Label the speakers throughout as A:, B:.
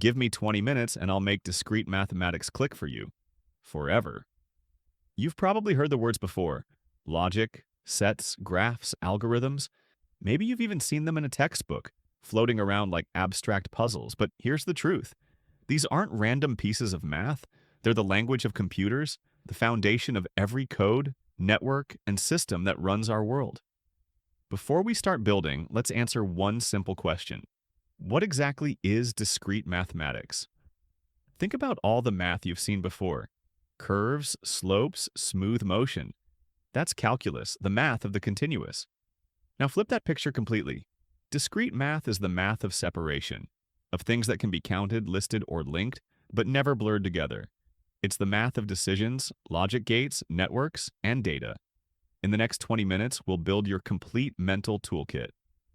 A: Give me 20 minutes and I'll make discrete mathematics click for you. Forever. You've probably heard the words before. Logic, sets, graphs, algorithms. Maybe you've even seen them in a textbook, floating around like abstract puzzles. But here's the truth. These aren't random pieces of math. They're the language of computers, the foundation of every code, network, and system that runs our world. Before we start building, let's answer one simple question. What exactly is discrete mathematics? Think about all the math you've seen before. Curves, slopes, smooth motion. That's calculus, the math of the continuous. Now flip that picture completely. Discrete math is the math of separation, of things that can be counted, listed, or linked, but never blurred together. It's the math of decisions, logic gates, networks, and data. In the next 20 minutes, we'll build your complete mental toolkit.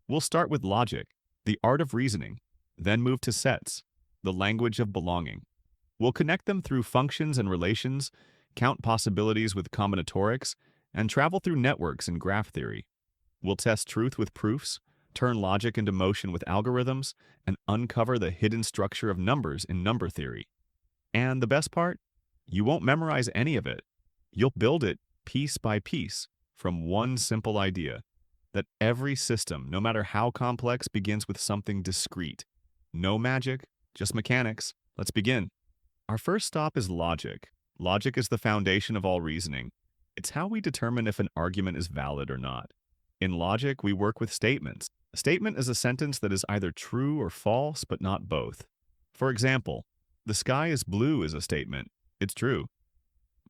A: We'll start with logic, the art of reasoning, then move to sets, the language of belonging. We'll connect them through functions and relations, count possibilities with combinatorics, and travel through networks and graph theory. We'll test truth with proofs, turn logic into motion with algorithms, and uncover the hidden structure of numbers in number theory. And the best part? You won't memorize any of it. You'll build it piece by piece from one simple idea, that every system, no matter how complex, begins with something discrete. No magic, just mechanics. Let's begin. Our first stop is logic. Logic is the foundation of all reasoning. It's how we determine if an argument is valid or not. In logic, we work with statements. A statement is a sentence that is either true or false, but not both. For example, the sky is blue is a statement. It's true.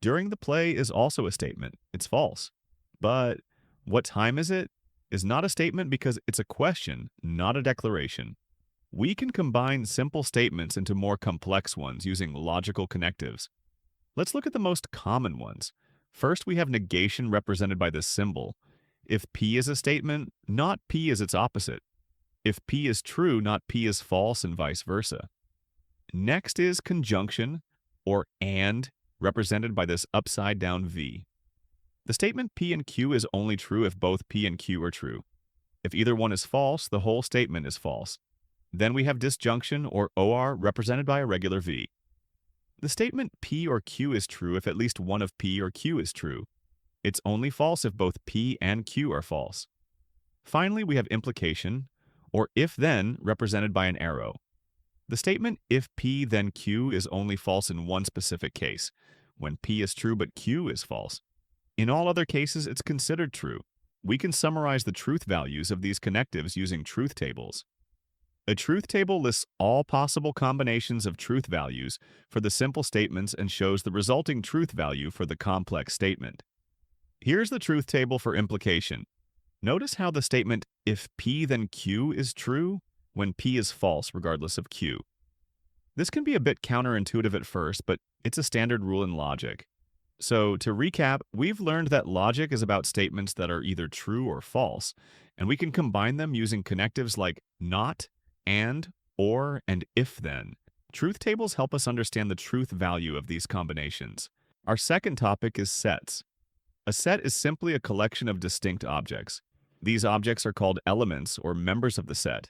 A: During the play is also a statement. It's false. But what time is it is not a statement because it's a question, not a declaration. We can combine simple statements into more complex ones using logical connectives. Let's look at the most common ones. First, we have negation represented by this symbol. If P is a statement, not P is its opposite. If P is true, not P is false, and vice versa. Next is conjunction, or and, represented by this upside-down V. The statement P and Q is only true if both P and Q are true. If either one is false, the whole statement is false. Then we have disjunction, or OR, represented by a regular V. The statement P or Q is true if at least one of P or Q is true. It's only false if both P and Q are false. Finally, we have implication, or if-then, represented by an arrow. The statement if P then Q is only false in one specific case, when P is true but Q is false. In all other cases, it's considered true. We can summarize the truth values of these connectives using truth tables. A truth table lists all possible combinations of truth values for the simple statements and shows the resulting truth value for the complex statement. Here's the truth table for implication. Notice how the statement if P then Q is true when P is false regardless of Q. This can be a bit counterintuitive at first, but it's a standard rule in logic. So, to recap, we've learned that logic is about statements that are either true or false, and we can combine them using connectives like not, and, or, and if-then. Truth tables help us understand the truth value of these combinations. Our second topic is sets. A set is simply a collection of distinct objects. These objects are called elements or members of the set.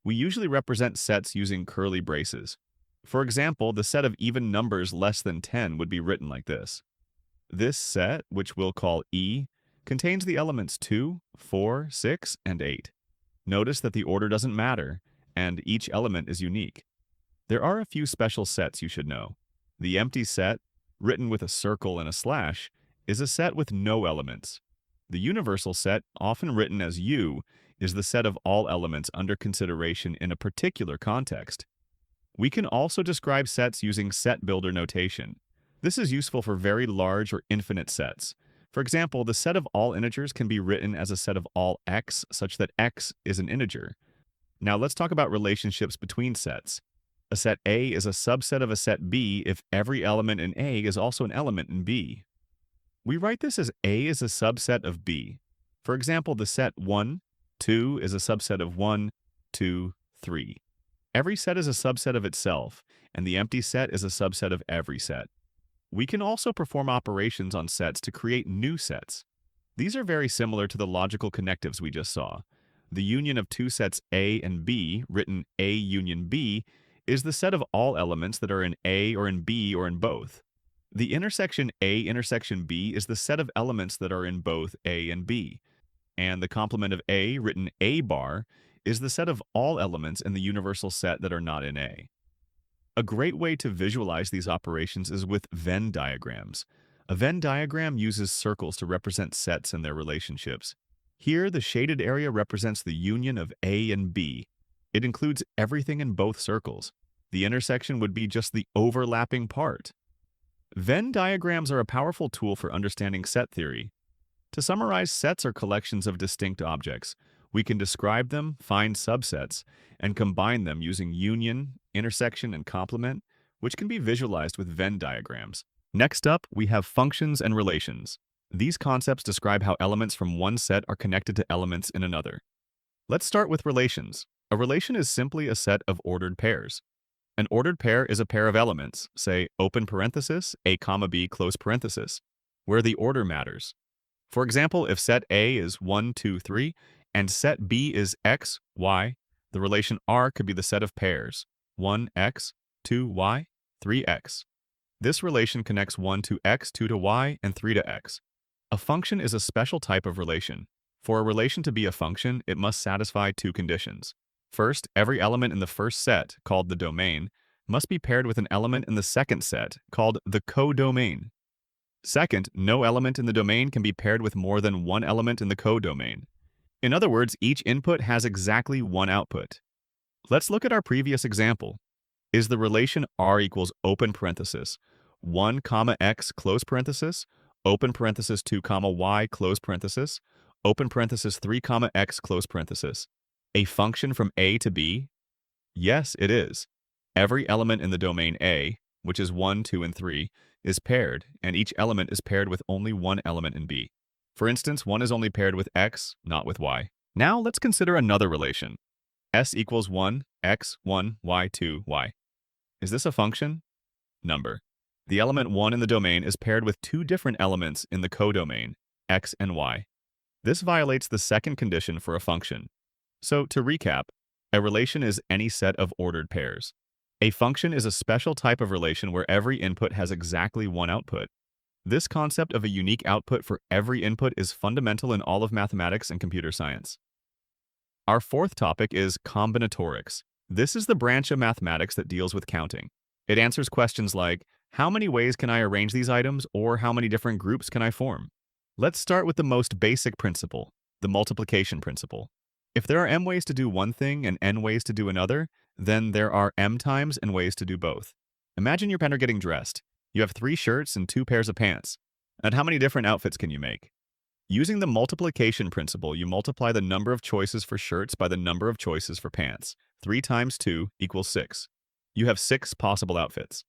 A: We usually represent sets using curly braces. For example, the set of even numbers less than 10 would be written like this. This set, which we'll call E, contains the elements 2, 4, 6, and 8. Notice that the order doesn't matter, and each element is unique. There are a few special sets you should know. The empty set, written with a circle and a slash, is a set with no elements. The universal set, often written as U, is the set of all elements under consideration in a particular context. We can also describe sets using set builder notation. This is useful for very large or infinite sets. For example, the set of all integers can be written as a set of all x such that x is an integer. Now let's talk about relationships between sets. A set A is a subset of a set B if every element in A is also an element in B. We write this as A is a subset of B. For example, the set 1, 2 is a subset of 1, 2, 3. Every set is a subset of itself, and the empty set is a subset of every set. We can also perform operations on sets to create new sets. These are very similar to the logical connectives we just saw. The union of two sets A and B, written A union B, is the set of all elements that are in A or in B or in both. The intersection A intersection B is the set of elements that are in both A and B. And the complement of A, written A bar, is the set of all elements in the universal set that are not in A. A great way to visualize these operations is with Venn diagrams. A Venn diagram uses circles to represent sets and their relationships. Here, the shaded area represents the union of A and B. It includes everything in both circles. The intersection would be just the overlapping part. Venn diagrams are a powerful tool for understanding set theory. To summarize, sets are collections of distinct objects. We can describe them, find subsets, and combine them using union, intersection, and complement, which can be visualized with Venn diagrams. Next up, we have functions and relations. These concepts describe how elements from one set are connected to elements in another. Let's start with relations. A relation is simply a set of ordered pairs. An ordered pair is a pair of elements, say open parenthesis, A comma B close parenthesis, where the order matters. For example, if set A is 1, 2, 3, and set B is x, y, the relation R could be the set of pairs 1x, 2y, 3x. This relation connects 1 to x, 2 to y, and 3 to x. A function is a special type of relation. For a relation to be a function, it must satisfy two conditions. First, every element in the first set, called the domain, must be paired with an element in the second set, called the codomain. Second, no element in the domain can be paired with more than one element in the codomain. In other words, each input has exactly one output. Let's look at our previous example. Is the relation R equals open parenthesis 1 comma x close parenthesis, open parenthesis 2 comma y close parenthesis, open parenthesis 3 comma x close parenthesis, a function from A to B? Yes, it is. Every element in the domain A, which is 1, 2, and 3, is paired, and each element is paired with only one element in B. For instance, 1 is only paired with x, not with y. Now let's consider another relation. S equals 1, x, 1, y, 2, y. Is this a function? Number. The element 1 in the domain is paired with two different elements in the codomain, x and y. This violates the second condition for a function. So, to recap, a relation is any set of ordered pairs. A function is a special type of relation where every input has exactly one output. This concept of a unique output for every input is fundamental in all of mathematics and computer science. Our fourth topic is combinatorics. This is the branch of mathematics that deals with counting. It answers questions like, how many ways can I arrange these items, or how many different groups can I form? Let's start with the most basic principle, the multiplication principle. If there are m ways to do one thing and n ways to do another, then there are m times n ways to do both. Imagine your parents are getting dressed. You have 3 shirts and 2 pairs of pants. And how many different outfits can you make? Using the multiplication principle, you multiply the number of choices for shirts by the number of choices for pants. 3 times 2 equals 6. You have 6 possible outfits.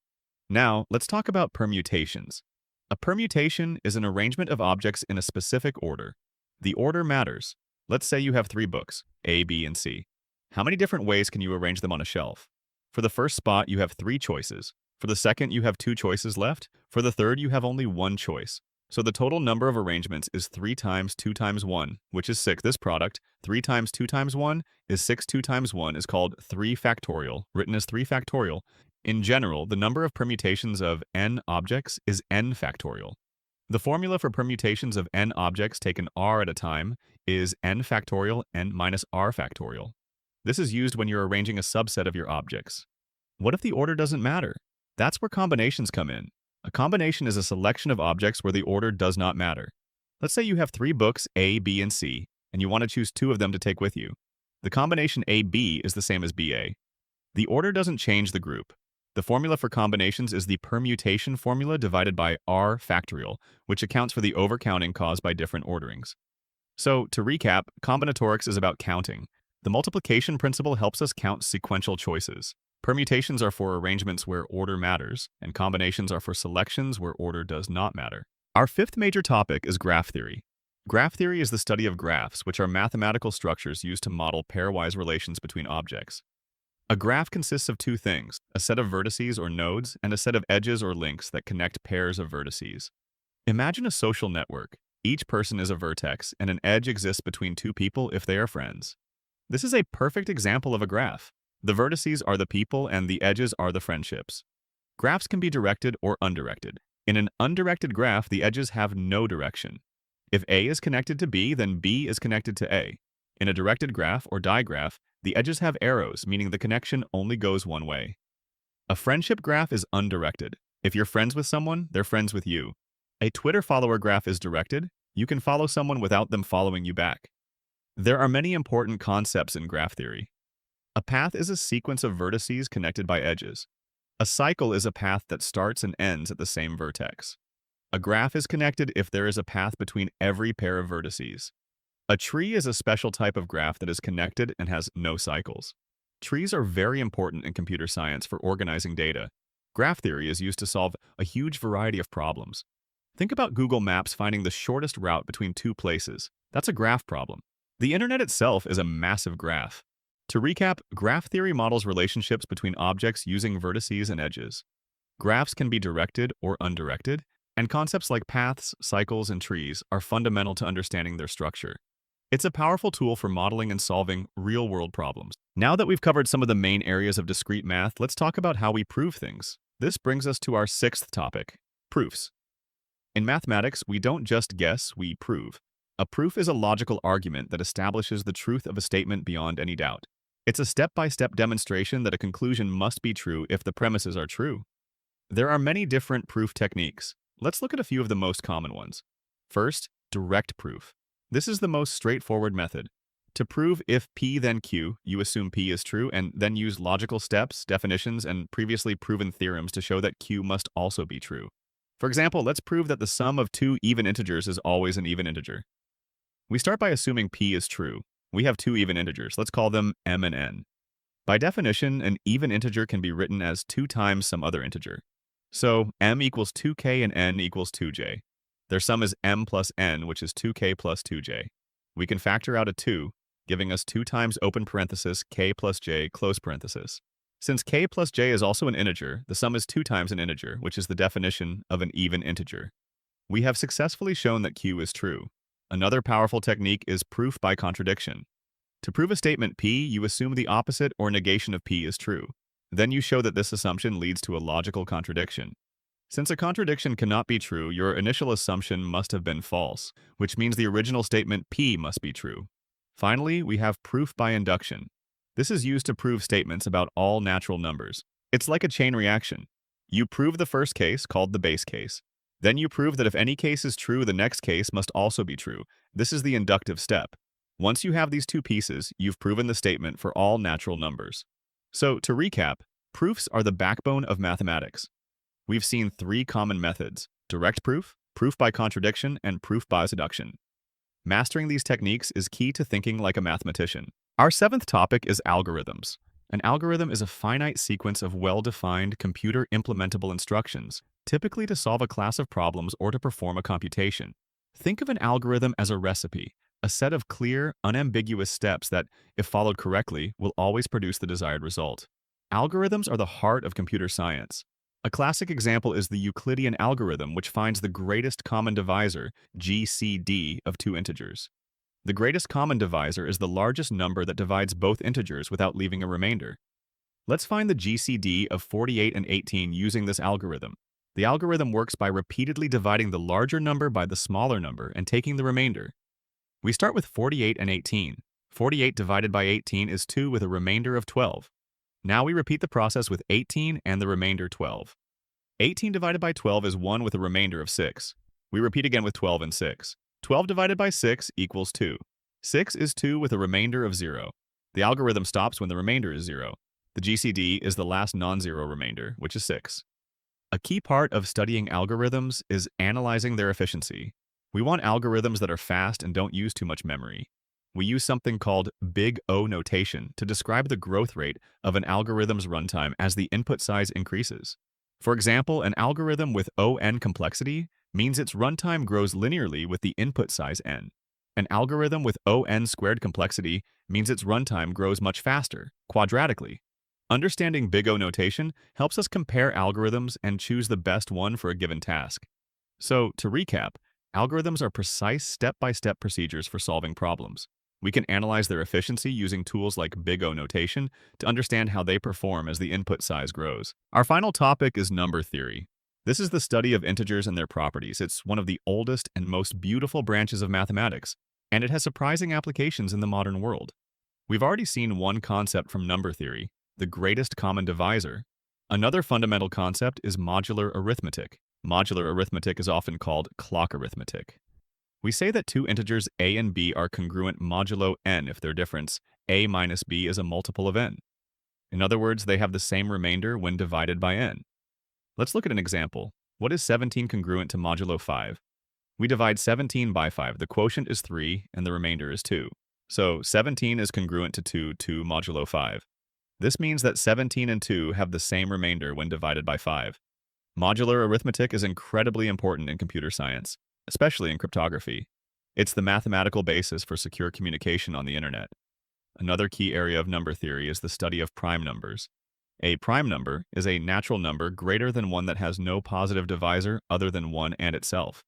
A: Now, let's talk about permutations. A permutation is an arrangement of objects in a specific order. The order matters. Let's say you have 3 books, A, B, and C. How many different ways can you arrange them on a shelf? For the first spot, you have 3 choices. For the second, you have 2 choices left. For the third, you have only 1 choice. So the total number of arrangements is 3 times 2 times 1, which is 6. This product, 3 times 2 times 1, is 6. 2 times 1 is called 3 factorial, written as 3 factorial. In general, the number of permutations of n objects is n factorial. The formula for permutations of n objects taken r at a time is n factorial n minus r factorial. This is used when you're arranging a subset of your objects. What if the order doesn't matter? That's where combinations come in. A combination is a selection of objects where the order does not matter. Let's say you have 3 books, A, B, and C, and you want to choose 2 of them to take with you. The combination AB is the same as BA. The order doesn't change the group. The formula for combinations is the permutation formula divided by r factorial, which accounts for the overcounting caused by different orderings. So, to recap, combinatorics is about counting. The multiplication principle helps us count sequential choices. Permutations are for arrangements where order matters, and combinations are for selections where order does not matter. Our fifth major topic is graph theory. Graph theory is the study of graphs, which are mathematical structures used to model pairwise relations between objects. A graph consists of 2 things, a set of vertices or nodes, and a set of edges or links that connect pairs of vertices. Imagine a social network. Each person is a vertex, and an edge exists between 2 people if they are friends. This is a perfect example of a graph. The vertices are the people and the edges are the friendships. Graphs can be directed or undirected. In an undirected graph, the edges have no direction. If A is connected to B, then B is connected to A. In a directed graph or digraph, the edges have arrows, meaning the connection only goes one way. A friendship graph is undirected. If you're friends with someone, they're friends with you. A Twitter follower graph is directed. You can follow someone without them following you back. There are many important concepts in graph theory. A path is a sequence of vertices connected by edges. A cycle is a path that starts and ends at the same vertex. A graph is connected if there is a path between every pair of vertices. A tree is a special type of graph that is connected and has no cycles. Trees are very important in computer science for organizing data. Graph theory is used to solve a huge variety of problems. Think about Google Maps finding the shortest route between two places. That's a graph problem. The internet itself is a massive graph. To recap, graph theory models relationships between objects using vertices and edges. Graphs can be directed or undirected, and concepts like paths, cycles, and trees are fundamental to understanding their structure. It's a powerful tool for modeling and solving real-world problems. Now that we've covered some of the main areas of discrete math, let's talk about how we prove things. This brings us to our sixth topic, proofs. In mathematics, we don't just guess, we prove. A proof is a logical argument that establishes the truth of a statement beyond any doubt. It's a step-by-step demonstration that a conclusion must be true if the premises are true. There are many different proof techniques. Let's look at a few of the most common ones. First, direct proof. This is the most straightforward method. To prove if P then Q, you assume P is true and then use logical steps, definitions, and previously proven theorems to show that Q must also be true. For example, let's prove that the sum of two even integers is always an even integer. We start by assuming P is true. We have two even integers. Let's call them m and n. By definition, an even integer can be written as 2 times some other integer. So m equals 2k and n equals 2j. Their sum is m plus n, which is 2k plus 2j. We can factor out a 2, giving us 2 times open parenthesis k plus j close parenthesis. Since k plus j is also an integer, the sum is 2 times an integer, which is the definition of an even integer. We have successfully shown that q is true. Another powerful technique is proof by contradiction. To prove a statement P, you assume the opposite or negation of P is true. Then you show that this assumption leads to a logical contradiction. Since a contradiction cannot be true, your initial assumption must have been false, which means the original statement P must be true. Finally, we have proof by induction. This is used to prove statements about all natural numbers. It's like a chain reaction. You prove the first case, called the base case. Then you prove that if any case is true, the next case must also be true. This is the inductive step. Once you have these two pieces, you've proven the statement for all natural numbers. So, to recap, proofs are the backbone of mathematics. We've seen 3 common methods: direct proof, proof by contradiction, and proof by deduction. Mastering these techniques is key to thinking like a mathematician. Our 7th topic is algorithms. An algorithm is a finite sequence of well-defined, computer-implementable instructions, typically to solve a class of problems or to perform a computation. Think of an algorithm as a recipe, a set of clear, unambiguous steps that, if followed correctly, will always produce the desired result. Algorithms are the heart of computer science. A classic example is the Euclidean algorithm, which finds the greatest common divisor, GCD, of 2 integers. The greatest common divisor is the largest number that divides both integers without leaving a remainder. Let's find the GCD of 48 and 18 using this algorithm. The algorithm works by repeatedly dividing the larger number by the smaller number and taking the remainder. We start with 48 and 18. 48 divided by 18 is 2 with a remainder of 12. Now we repeat the process with 18 and the remainder 12. 18 divided by 12 is 1 with a remainder of 6. We repeat again with 12 and 6. 12 divided by 6 equals 2. 6 is 2 with a remainder of 0. The algorithm stops when the remainder is 0. The GCD is the last non-zero remainder, which is 6. A key part of studying algorithms is analyzing their efficiency. We want algorithms that are fast and don't use too much memory. We use something called big O notation to describe the growth rate of an algorithm's runtime as the input size increases. For example, an algorithm with O(n) complexity means its runtime grows linearly with the input size n. An algorithm with O(n)² complexity means its runtime grows much faster, quadratically. Understanding big O notation helps us compare algorithms and choose the best one for a given task. So, to recap, algorithms are precise step-by-step procedures for solving problems. We can analyze their efficiency using tools like Big O notation to understand how they perform as the input size grows. Our final topic is number theory. This is the study of integers and their properties. It's one of the oldest and most beautiful branches of mathematics, and it has surprising applications in the modern world. We've already seen one concept from number theory, the greatest common divisor. Another fundamental concept is modular arithmetic. Modular arithmetic is often called clock arithmetic. We say that two integers a and b are congruent modulo n if their difference, a minus b, is a multiple of n. In other words, they have the same remainder when divided by n. Let's look at an example. What is 17 congruent to modulo 5? We divide 17 by 5. The quotient is 3 and the remainder is 2. So 17 is congruent to 2 modulo 5. This means that 17 and 2 have the same remainder when divided by 5. Modular arithmetic is incredibly important in computer science, especially in cryptography. It's the mathematical basis for secure communication on the internet. Another key area of number theory is the study of prime numbers. A prime number is a natural number greater than one that has no positive divisor other than 1 and itself.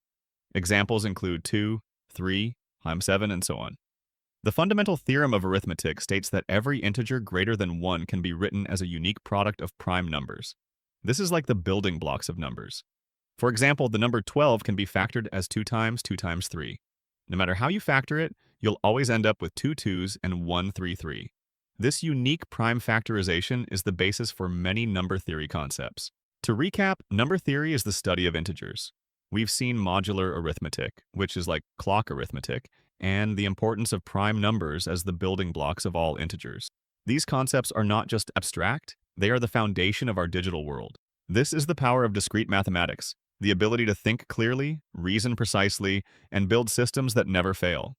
A: Examples include 2, 3, 7, and so on. The fundamental theorem of arithmetic states that every integer greater than 1 can be written as a unique product of prime numbers. This is like the building blocks of numbers. For example, the number 12 can be factored as 2 times 2 times 3. No matter how you factor it, you'll always end up with 2 2s and 1 3 3. This unique prime factorization is the basis for many number theory concepts. To recap, number theory is the study of integers. We've seen modular arithmetic, which is like clock arithmetic, and the importance of prime numbers as the building blocks of all integers. These concepts are not just abstract, they are the foundation of our digital world. This is the power of discrete mathematics, the ability to think clearly, reason precisely, and build systems that never fail.